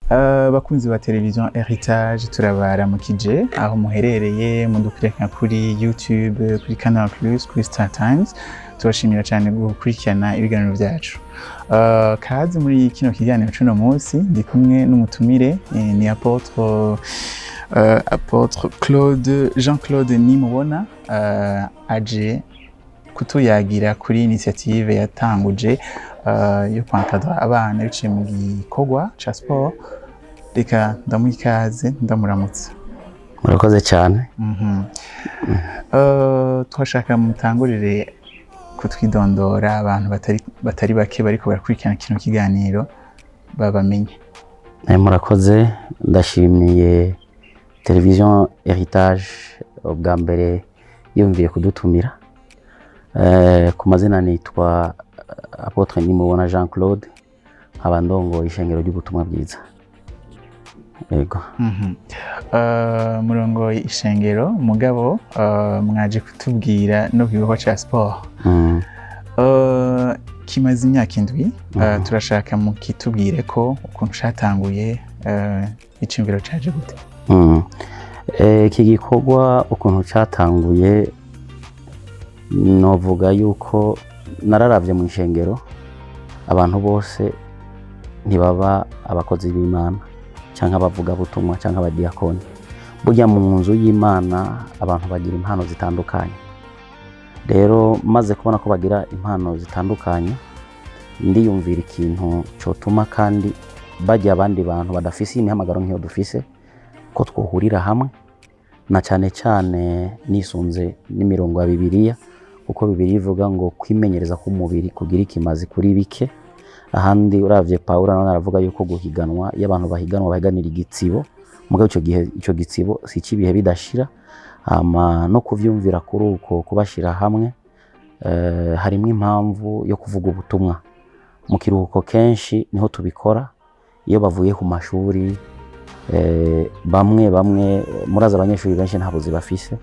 Bakunzi ba televiziyo Heritage turabaramukije aho muherereye mudukurikirana kuri YouTube, kuri Canal Plus, kuri Star Times. Tubashimira cyane gukurikirana ibiganiro byacu. Kazi muri kino kiganiro cy'uno munsi ndi kumwe n'umutumire ni Apotre Jean-Claude Nimubona aje kutuyagira kuri initiative yatanguje yo kwankadra abana biciye mu gikorwa ca sport. Reka ndamwikaze ndamuramutse. Murakoze cyane. Twashaka mutangurire kutwidondora abantu batari bake bariko barakurikirana kino kiganiro babamenye. Murakoze, ndashimiye televiziyo Heritage ubwa mbere yumviye kudutumira. Ku mazina nitwa Apotre Nimubona Jean-Claude, abandongo ishengero ry'ubutumwa bwiza. Yego. Murongo ishengero mugabo mwaje kutubwira no kigo cha sport. Kimaze imyaka indwi, turashaka mukitubwire ko ukuntu shatanguye icimviro caje gute. Iki gikorwa ukuntu cyatanguye novuga yuko nararavye mu ishengero abantu bose ntibaba abakozi b'Imana canke abavuga butumwa canke abadiakoni. Burya mu nzu y'Imana abantu bagira impano zitandukanye. Rero maze kubona ko bagira impano zitandukanye, ndiyumvira ikintu cotuma kandi bajya abandi bantu badafise imihamagaro nk'iyo dufise ko twohurira hamwe, na cyane cyane nisunze n'imirongo ya Bibiliya, kuko Bibiliya ivuga ngo kwimenyereza k'umubiri kugira ikimazi kuri bike. Ahandi uravye Paulo nawe aravuga yuko guhiganwa y'abantu bahiganwa bahiganira igitsibo, mugabo ico gitsibo si kibihe bidashira. No kuvyumvira kuri uko kubashira hamwe harimo impamvu yo kuvuga ubutumwa. Mu kiruhuko kenshi niho tubikora, iyo bavuye ku mashuri bamwe muraza abanyeshuri benshi nta buzi bafise,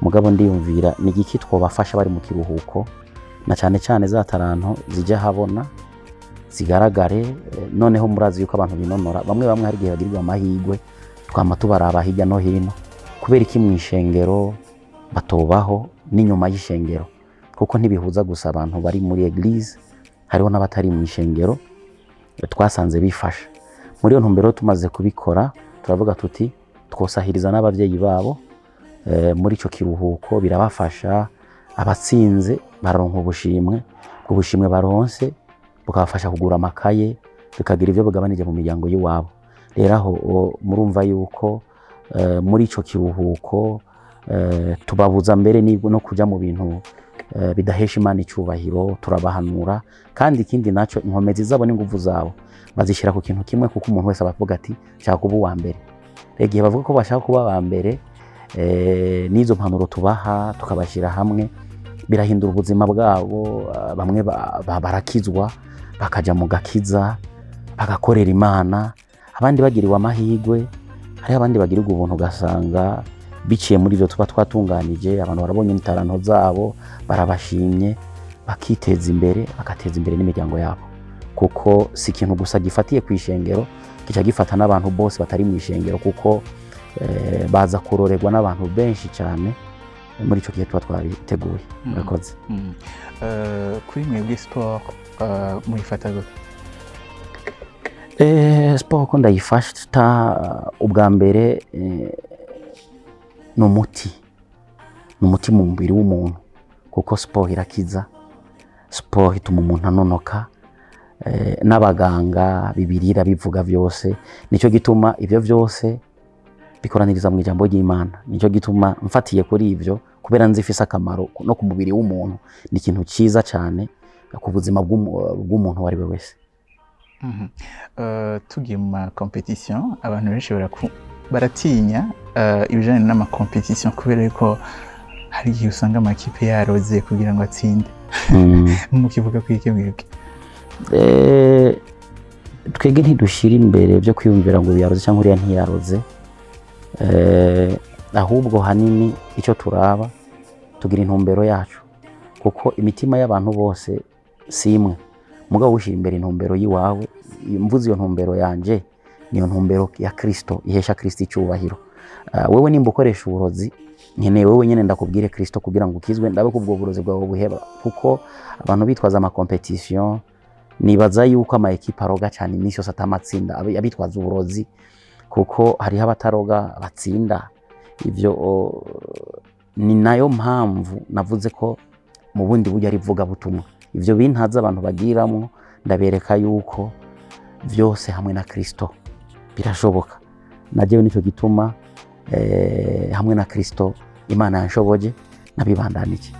mugabo ndiyumvira ni igiki twobafasha bari mu kiruhuko, na cyane cyane za taranto zijya habona zigaragare. Noneho murazi yuko abantu binonora bamwe hari gihe bagirirwa amahigwe, twama tubaraba hirya no hino kubera iki mu ishengero batobaho n'inyuma y'ishengero, kuko ntibihuza gusa abantu bari muri eglise, hariho n'abatari mu ishengero twasanze bifasha. Muri iyo ntumbero tumaze kubikora, turavuga tuti twosahiriza n'abavyeyi babo muri ico kiruhuko, birabafasha. Abatsinze baronka ubushimwe baronse bukabafasha kugura amakaye, bikagira ivyo bugabanije mu miryango y'iwabo. Rero aho murumva yuko muri ico kiruhuko tubabuza mbere no kuja mu bintu bidahesha Imana icubahiro, turabahanura. Kandi ikindi naco inkomezi zabo n'inguvu zabo bazishira ku kintu kimwe, kuko umuntu wese abavuga ati nshaka kuba uwa mbere. Igihe bavuga ko bashaka kuba aba mbere, n'izo mpanuro tubaha tukabashira hamwe, birahindura ubuzima bwabo. Bamwe barakizwa bakaja mu gakiza bagakorera Imana, abandi bagiriwe amahigwe, hari abandi bagirirwa ubuntu ugasanga biciye muri ivyo tuba twatunganije. Abantu barabonye itaranto zabo, barabashimye, bakiteza imbere, bagateza imbere n'imiryango yabo, kuko si ikintu gusa gifatiye ku ishengero, kica gifata n'abantu bose batari mu ishengero, kuko baza kurorerwa n'abantu benshi cyane muri ico gihe tuba twabiteguye. Murakoze. Kuri mwebwe sport muyifata gute? Sport ko ndayifata ubwa mbere ni umuti mu mubiri w'umuntu, kuko sport irakiza, sport ituma umuntu anonoka. N'abaganga Bibiliya bivuga byose, nico gituma ivyo byose bikoraniriza mu ijambo ry'Imana. Nico gituma mfatiye kuri ivyo, kubera nzifise akamaro no ku mubiri w'umuntu, ni ikintu ciza cyane ku buzima bw'umuntu wari we wese. Tugiye mu ma competition, abantu benshi baratinya ibijanye n'ama competition, kubera yuko hari igihe usanga amakipe yaroze kugira ngo atsinde. Mukivuga kwike mwebwe? Twege ntidushira imbere byo kwiyumvira ngo yaroze cyangwa uriya ntiyaroze. Ahubwo hanini icyo turaba tugira intumbero yacu, kuko imitima y'abantu bose si imwe. Mugabo ushira imbere intumbero yiwawe, mvuze iyo ntumbero yanje niyo ntumbero ya Kristo ihesha Kristo icyubahiro. Wewe nimba ukoresha uburozi nkeneye wewe nyene ndakubwire Kristo kugira ngo ukizwe, ndabe kubwo burozi bwawe buheba, kuko abantu bitwaza ama competition nibaza yuko ama equipe aroga cyane iminsi yose atamatsinda abitwaza uburozi, kuko hariho abataroga batsinda. Ivyo ni nayo mpamvu navuze ko mu bundi buryo ari vuga butumwa. Ivyo bintaza abantu bagiramo ndabereka yuko vyose hamwe na Kristo birashoboka. Najewe nico gituma hamwe na Kristo Imana yanshoboje nabibandanije.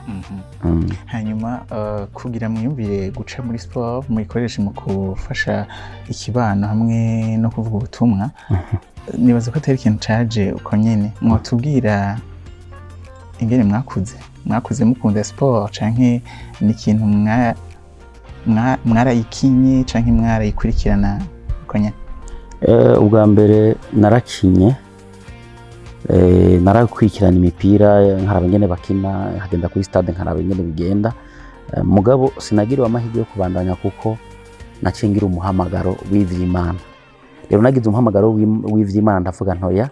Hanyuma kugira mwiyumvire guca muri sport muyikoreshe mu kufasha ikibano hamwe no kuvuga ubutumwa, nibaza ko atari ikintu caje uko nyene. Mwotubwira ingene mwakuze mukunda sport canke ni ikintu mwarayikinye canke mwarayikurikirana uko nyene? Ubwa mbere narakinye, narakurikirana imipira nkaraba ingene bakina, nkagenda kuri stade nkaraba ingene bigenda, mugabo sinagiriwe amahirwe yo kubandanya kuko nacingira umuhamagaro w'ivy'Imana. Rero nagize umuhamagaro w'ivy'Imana ndavuga ntoya,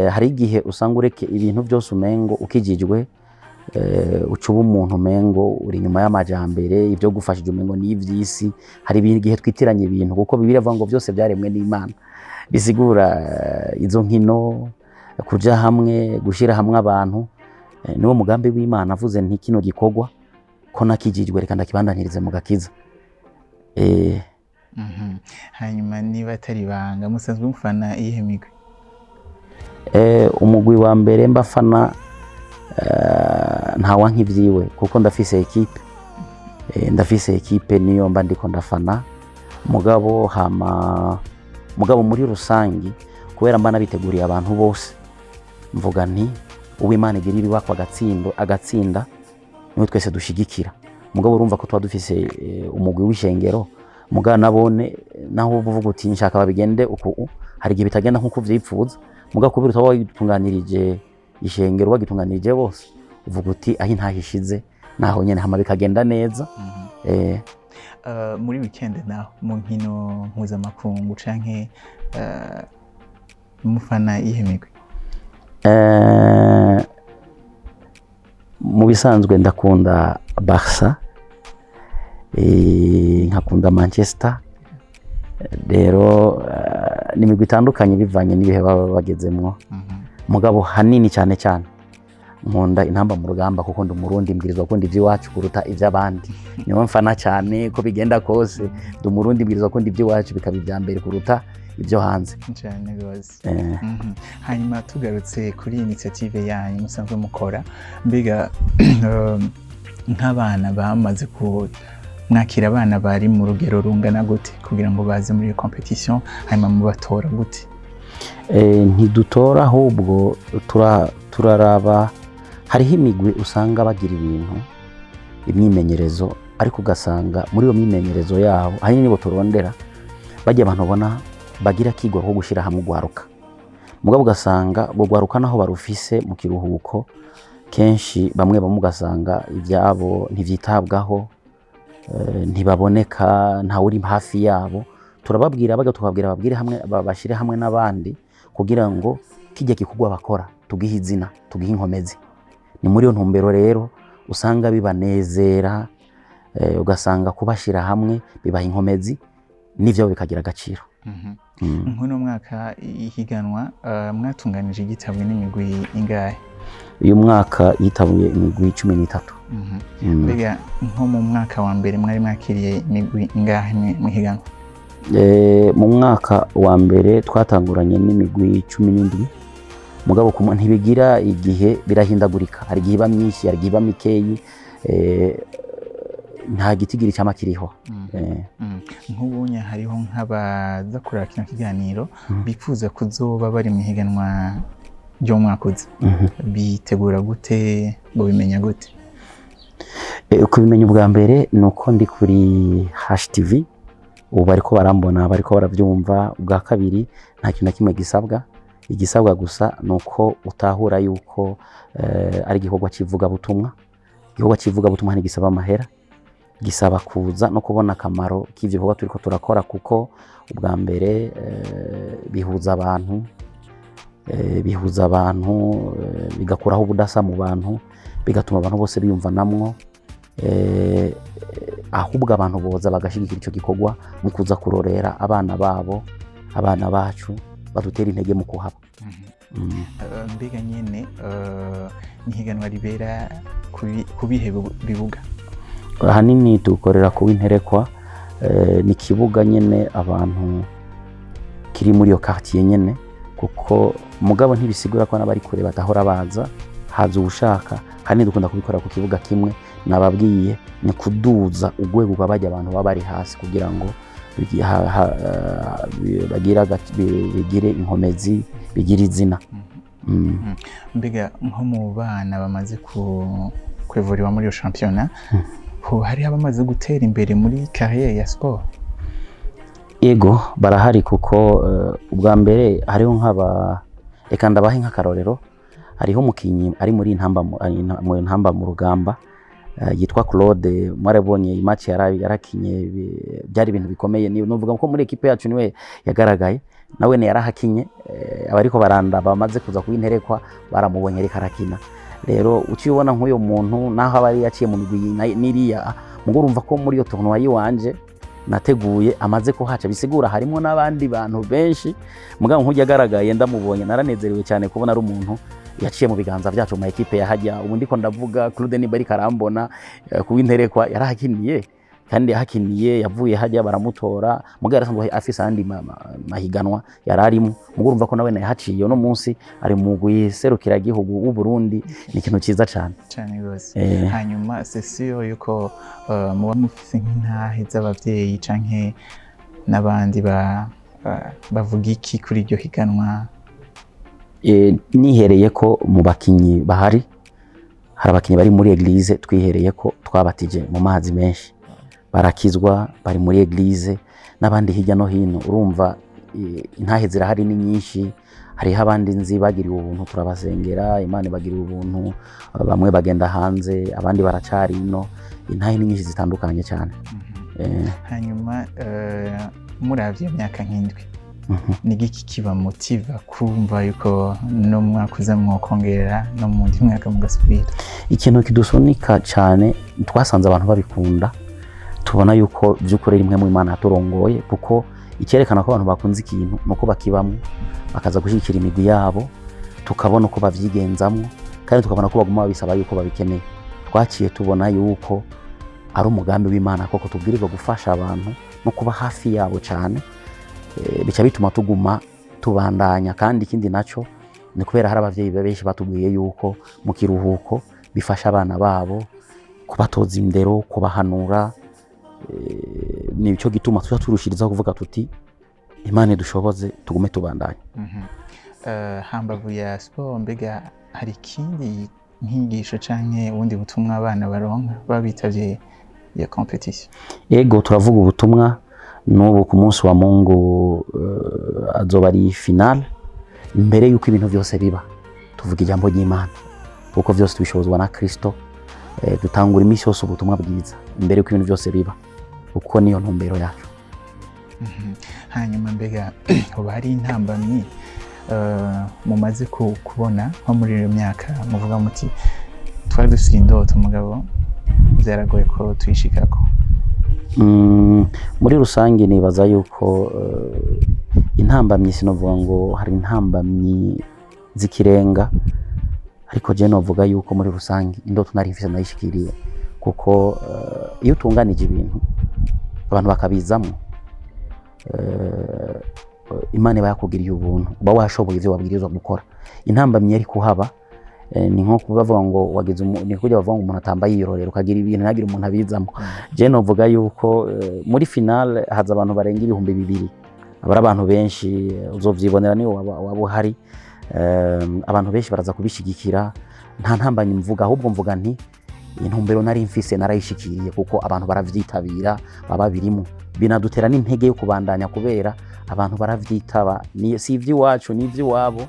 hari igihe usanga ureke ibintu byose umengo ukijijwe, ucuba umuntu umengo uri nyuma y'amajambere, ibyo gufashije umengo ni ivy'isi. Hari igihe twitiranye ibintu kuko Bibiliya ivuga ngo byose byaremwe n'Imana, bisigura izo nkino, kuja hamwe, gushira hamwe abantu, niwo mugambi w'Imana. Avuze nti kino gikorwa ko nakijijwe reka ndakibandanirize mu gakiza. Hanyuma niba atari banga musanzwe mufana iyihe migwi? Umugwi wa mbere mbafana ntawa nk'ivyiwe kuko ndafise ekipe niyo mba ndiko ndafana, mugabo muri rusangi kubera mba nabiteguriye abantu bose mvuga nti uw'Imana igira ibibakwa agatsinda niwe twese dushigikira. Mugabo urumva ko tuba dufise umugwi w'ishengero, mugabo nabone naho uvuga uti nshaka babigende uku, hari igihe bitagenda nk'uko uvyipfuza, mugabo kubera utaba wagitunganirije ishengero wagitunganirije bose uvuga uti aho intahishize naho nyene hama bikagenda neza. Muri weekend naho mu nkino mpuzamakungu canke mufana iyihe migwi? Mu bisanzwe ndakunda Barca, nkakunda Manchester. Rero n'imigwi itandukanye bivanye n'ibihe baba bagezemwo, mugabo hanini cyane nkunda intamba mu rugamba kuko ndi umurundi mbwirizwa gukunda ivy'iwacu kuruta ivy'abandi. Niyo mfana cyane ko bigenda kose, ndi umurundi mbwirizwa gukunda ivy'iwacu bikaba ivya mbere kuruta ibyo hanze cyane rwose. Hanyuma tugarutse kuri initiative yanyu musanzwe mukora, mbega nk'abana bamaze mwakira abana bari mu rugero rungana gute kugira ngo baze muri iyo competition, hanyuma mubatora gute? Ntidutora ahubwo turaraba. Hariho imigwi usanga bagira ibintu imyimenyerezo, ariko ugasanga muri iyo myimenyerezo yabo hari nibo turondera bajya abantu ubona bagira kigoro ko gushira hamwe ugwaruka, mugabo ugasanga ugwaruka naho barufise mu kiruhuko kenshi bamwe ugasanga ibyabo ntivyitabwaho, ntibaboneka, nta uri hafi yabo. Turababwira babwire hamwe, babashire hamwe n'abandi kugira ngo kijya kikugwa bakora tugihe izina, tugihe inkomezi. Ni muri iyo ntumbero rero usanga bibanezera, ugasanga kubashira hamwe bibaha inkomezi n'ivyo bikagira agaciro. Nkuno mwaka ihiganwa mwatunganije igitabwe n'imigwi ingahe? Uyu mwaka yitabuye imigwi 13. Mbega nko mu mwaka wa mbere mwari mwakiriye imigwi ingahe mu higanwa? Mu mwaka wa mbere twatanguranye n'imigwi 17, mugabo kuma ntibigira igihe birahindagurika, hari igihe iba myinshi, hari igihe iba mikeyi, nta gitigiri cyama kiriho. Nk'ubunye hariho nk'abaza kureba kino kiganiro bifuza kuzoba bari mu higanwa ryo mwakoze, bitegura gute, ngo bimenya gute? Kubimenya ubwa mbere nuko ndi kuri HTV, ubu bariko barambona, bariko baravyumva. Ubwa kabiri nta kintu na kimwe gisabwa, igisabwa gusa nuko utahura yuko ari igikorwa civuga butumwa. Igikorwa civuga butumwa ntigisaba amahera, gisaba kuza no kubona akamaro k'ivyo bikorwa turiko turakora, kuko ubwa mbere bihuza abantu bigakuraho ubudasa mu bantu, bigatuma abantu bose biyumvanamwo, ahubwo abantu boza bagashigikira ico gikorwa mu kuza kurorera abana babo, abana bacu badutera intege mu kuhaba. Mbega nyene ni higanwa ribera ku bihe bibuga? Ahanini dukorera ku Interekwa, ni kibuga nyene abantu kiri muri iyo quartier nyene, kuko mugabo ntibisigura ko n'abari kure batahora baza, haza ubushaka. Kandi dukunda kubikora ku kibuga kimwe, nababwiye ni kuduza urwego rw'abajya abantu baba bari hasi kugira ngo bigire inkomezi, bigire izina. Mbega nko mu bana bamaze kwevuriwa muri iyo shampiyona, hari abamaze gutera imbere muri carrière ya sport? Ego barahari, kuko ubwa mbere hariho reka ndabahe nk'akarorero. Hariho umukinyi ari muri intamba mu rugamba yitwa Claude. Mwarabonye match yarakinye, byari ibintu bikomeye. Nuvuga ko muri equipe yacu niwe yagaragaye, nawe ne yarahakinye. Abariko baranda bamaze kuza ku Interekwa baramubonye reka arakina. Rero ukibona nk'uyo muntu naho abari yaciye mu migwi niriya, mugo urumva ko muri iyo tournoi yiwanje nateguye amaze kuhaca, bisigura harimo n'abandi bantu benshi. Mugabo nk'ujya agaragaye ndamubonye, naranezerewe cyane kubona ari umuntu yaciye mu biganza byacu mu equipe yahajya. Ubu ndiko ndavuga Claude Nibari karambona ku Interekwa yarahakiniye, kandi yahakiniye yavuye hajya baramutora. Mugabo yarasanzwe afise andi mahiganwa yararimo, mugo urumva ko nawe nayahaciye. No munsi ari mu guserukira igihugu w'u Burundi, ni ikintu ciza cyane rwose. Hanyuma sesiyo yuko muba mufise nk'intahe z'abavyeyi canke n'abandi bavuga iki kuri iryo higanwa? Nihereye ko mu bakinyi bahari, hari abakinyi bari muri eglise, twihereye ko twabatije mu mazi menshi, barakizwa, bari muri eglise, n'abandi hirya no hino. Urumva intahe zirahari ni nyinshi. Hariho abandi nzi bagiriwe ubuntu, turabasengera, Imana bagiriwe ubuntu, bamwe bagenda hanze, abandi baracari ino. Intahe ni nyinshi zitandukanye cyane. Hanyuma muravye imyaka nk'indwi, ni giki kiba motiva kumva yuko no mwaka uza mwokongera no mu ndi mwaka mugasubira? Ikintu kidusunika cyane, twasanze abantu babikunda, tubona yuko by'ukuri rimwe mu Imana yaturongoye, kuko icyerekana ko abantu bakunze ikintu nuko bakibamwe, bakaza gushyigikira imigwi yabo, tukabona uko bavyigenzamwo, kandi tukabona ko baguma babisaba yuko babikeneye. Twaciye tubona yuko ari umugambi w'Imana koko tubwirizwa gufasha abantu no kuba hafi yabo cyane. Bica bituma tuguma tubandanya. Kandi ikindi naco ni kubera hari abavyeyi benshi batubwiye yuko mu kiruhuko bifasha abana babo, kubatoza indero, kubahanura. Nico gituma tuja turushiriza kuvuga tuti Imana dushoboze tugume tubandanya. Hambavu ya sport, mbega hari ikindi nkigisho canke ubundi butumwa abana baronka babitavye ya competition? Ego turavuga ubutumwa. N'ubu ku munsi wa Mungu azoba ari final. Mbere yuko ibintu byose biba, tuvuga ijambo ry'Imana, kuko byose tubishobozwa na Kristo. Dutangura imisi yose ubutumwa bwiza mbere yuko ibintu byose biba, kuko niyo ntumbero yacu. Hanyuma mbega uba hari intambamyi mumaze kubona nko muri iyo myaka, muvuga muti twari dufite indoto mugabo byaragoye ko tuyishikako? Muri rusange nibaza yuko intambamyi, sinovuga ngo hari intambamyi zikirenga, ariko je novuga yuko muri rusange indoto nari mfise nayishikiriye, kuko iyo utunganije ibintu abantu bakabizamo, Imana iba yakugiriye ubuntu, uba washoboye ivyo wabwirizwa gukora. Intambamyi yari kuhaba ni nko kubavuga ngo wagize ni kujya bavuga ngo umuntu atambaye yirorera ukagira ibintu nagira umuntu abizamo. Je novuga yuko muri final haza abantu barenga 2,000, abari abantu benshi, uzovyibonera ni wabo hari. Abantu benshi baraza kubishigikira, nta ntambamyi mvuga, ahubwo mvuga nti intumbero nari mfise narayishikiriye, kuko abantu baravyitabira, baba birimo, binadutera n'intege yo kubandanya, kubera abantu baravyitaba. Ni si ivy'iwacu ni ivy'iwabo,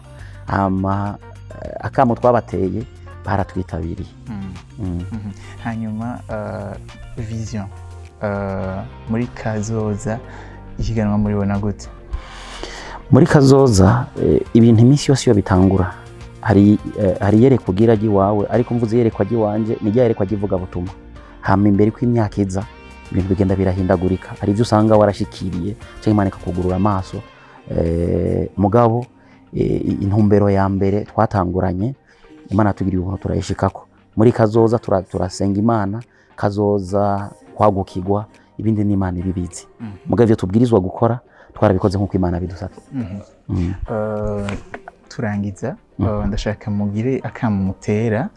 akamo twabateye baratwitabiriye. Hanyuma vision muri kazoza ihiganwa muribona gute? Muri kazoza ibintu iminsi yose iyo bitangura hari yerekwa ugira iwawe, ariko mvuze yerekwa iwanje ni yerekwa ivuga butumwa. Hama imbere ko imyaka iza ibintu bigenda birahindagurika, hari ibyo usanga warashikiriye cyangwa Imana ikakugurura amaso. Mugabo intumbero ya mbere twatanguranye Imana tugiriye ubuntu turayishikako. Muri kazoza turasenga Imana kazoza kwagukigwa, ibindi ni Imana ibibizi. Mugabo ibyo tubwirizwa gukora twarabikoze nk'uko Imana bidusabye. Turangiza ndashaka mugire akamutera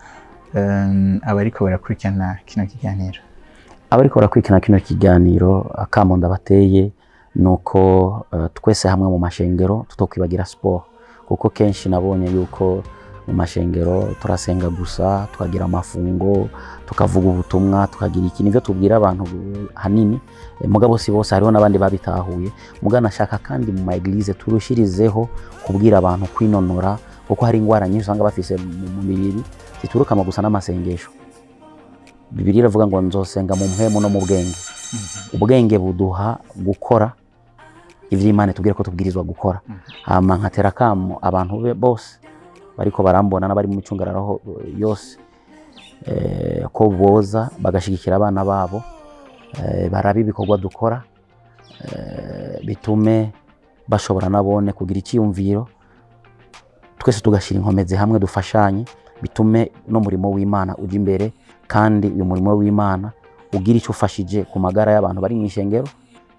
abariko barakurikirana kino kiganiro. Abariko barakurikirana kino kiganiro akamo ndabateye nuko twese hamwe mu mashengero tutokwibagira sport, kuko kenshi nabonye yuko mu mashengero turasenga gusa, tukagira amafungo, tukavuga ubutumwa, tukagira ikintu ivyo tubwira abantu hanini. Mugabo si bose, hariho nabandi babitahuye. Mugabo nashaka kandi mu maeglise turushirizeho kubwira abantu kwinonora, kuko hari ingwara nyinshi usanga bafise mu mibiri zituruka mu gusa n'amasengesho. Bibiliya iravuga ngo nzosenga mu mpemu no mu bwenge. Ubwenge buduha gukora ivyo Imana tubwira ko tubwirizwa gukora. Hama nkatera kamo abantu bose bariko barambona n'abari mu micungararo yose ko boza bagashigikira abana babo, barabi ibikorwa dukora, bitume bashobora nabone kugira icyiyumviro, twese tugashira inkomezi hamwe dufashanye, bitume no murimo w'Imana uje imbere, kandi uyu murimo w'Imana ugira icyo ufashije ku magara y'abantu bari mu ishengero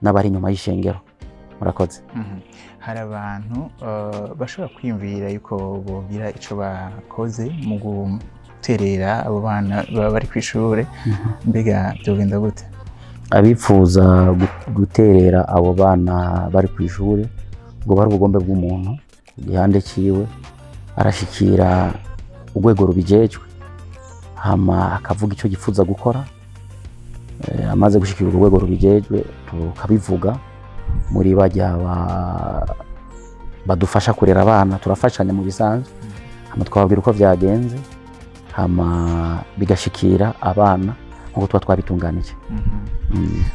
n'abari inyuma y'ishengero. Murakoze. Hari abantu bashobora kwiyumvira yuko bogira ico bakoze mu guterera abo bana baba bari kw'ishure, mbega byogenda gute? Abifuza guterera abo bana bari kw'ishure ngo bari ubugombe bw'umuntu igihande ciwe, arashikira urwego rubijejwe, hama akavuga ico gifuza gukora. Amaze gushikira urwego rubijejwe tukabivuga muri bajya badufasha kurera abana, turafashanya mu bisanzwe, hama twababwira uko vyagenze, hama bigashikira abana nkuko tuba twabitunganije.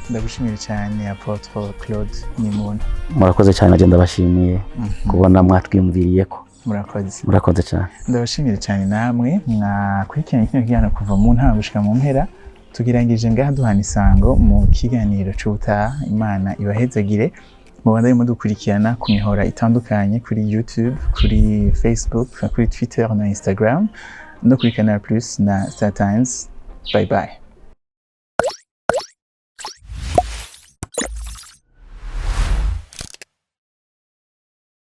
Ndagushimiye cyane Apotre Claude Nimubona. Murakoze cyane, agenda bashimiye kubona mwatwiyumviriyeko. Murakoze cyane. Ndabashimira cyane namwe mwakurikiranye kino kiganiro kuva mu ntango gushika mu mpera. Tugirangije ngaha duhana isango mu kiganiro c'ubutaha. Imana ibahezagire, mubandanye mudukurikirana ku mihora itandukanye kuri YouTube, kuri Facebook, kuri Twitter na Instagram, no kuri Canal Plus na Star Times. Bye bye.